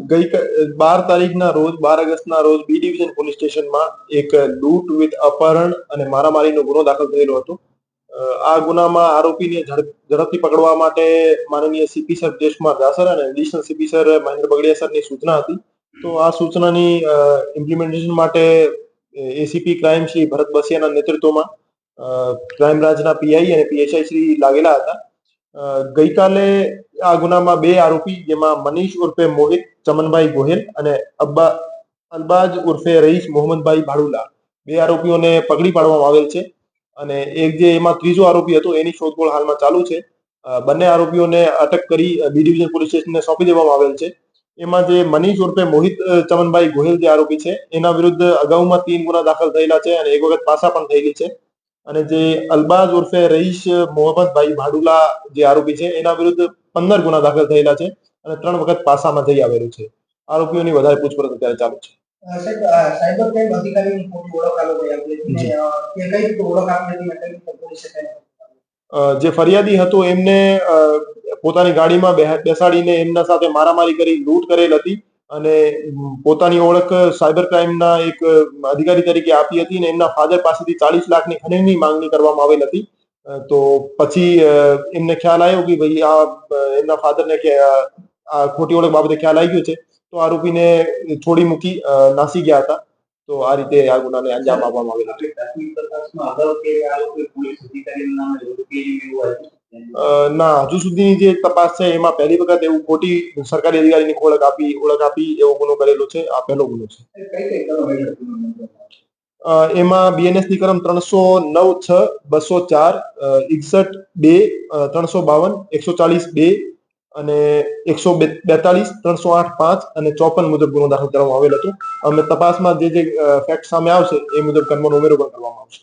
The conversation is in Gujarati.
ગઈ 12 તારીખના રોજ 12 ઓગસ્ટના રોજ બી ડિવિઝન પોલીસ સ્ટેશનમાં એક લૂંટ વિથ અપહરણ અને મારામારીનો ગુનો દાખલ થયેલો હતો. આ ગુનામાં આરોપીને ઝડપથી પકડવા માટે માનનીય સીપી સર જયેશકુમાર દાસર અને additional CP sir Mahendra Bagadiya સરની સૂચના હતી. તો આ સૂચનાની ઇમ્પ્લિમેન્ટેશન માટે એસીપી ક્રાઇમ શ્રી ભરત બસિયાના નેતૃત્વમાં ક્રાઇમ બ્રાન્ચના પીઆઈ અને પીએસઆઈ શ્રી લાગેલા હતા. ગઈકાલે આ ગુનામાં બે આરોપી જેમાં મનીષ ઉર્ફે મોહિત ચમનભાઈ ગોહિલ અને અલબાજ ઉર્ફે રઈસ મોહમ્મદભાઈ ભાડુલા બે આરોપીઓને પકડી પાડવામાં આવેલ છે અને એક જે એમાં ત્રીજો આરોપી હતો એની શોધખોળ હાલમાં ચાલુ છે. બંને આરોપીઓને અટક કરી બી ડિવિઝન પોલીસ સ્ટેશનને સોંપી દેવામાં આવેલ છે. એમાં જે મનીષ ઉર્ફે મોહિત ચમનભાઈ ગોહિલ જે આરોપી છે એના વિરુદ્ધ અગાઉમાં 3 ગુના દાખલ થયેલા છે અને એક વખત પાસા પણ થયેલી છે. અને જે અલબાજ ઉર્ફે રઈસ મોહમ્મદભાઈ ભાડુલા જે આરોપી છે એના વિરુદ્ધ 15 ગુના દાખલ થયેલા છે અને 3 વખત પાસામાં જઈ આવેલું છે. આરોપીઓની વધારે પૂછપરછ અત્યારે ચાલુ છે. સાયબર ક્રાઇમ અધિકારીની ખોટી ઓળખ આપી હતી કે કઈ ઓળખ આપી હતી જે ફરિયાદી હતો એમને પોતાની ગાડીમાં બેસાડીને એમના સાથે મારામારી કરી લૂંટ કરેલ હતી અને પોતાની ઓળખ સાયબર ક્રાઇમના એક અધિકારી તરીકે આપી હતી અને એમના ફાધર પાસેથી 40 લાખની ખંડણીની માંગણી કરવામાં આવેલ હતી. તો પછી એમને ખ્યાલ આવ્યો કે ભાઈ આ એમના ફાધરને કે આ ખોટી ઓળખ બાબતે ખ્યાલ આવી ગયો છે, તો આરોપીને છોડી મૂકી નાસી ગયા હતા. તો આ રીતે આ ગુનાને અંજામ આપવામાં આવેલ હતો. ના, હજુ સુધીની જે તપાસ છે એમાં પહેલી વખત એવું ખોટી સરકારી અધિકારીની ઓળખ આપી એવો ગુનો કરેલો છે. આ પહેલો ગુનો છે. એમાં બીએનએસની કલમ 309(6), 204, 61(2), 352, 140(2) અને 142, 308(5) અને 54 મુજબ ગુનો દાખલ કરવામાં આવેલ હતો. અમે તપાસમાં જે ફેક્ટ સામે આવશે એ મુજબ કર્મનો ઉમેરો પણ કરવામાં આવશે.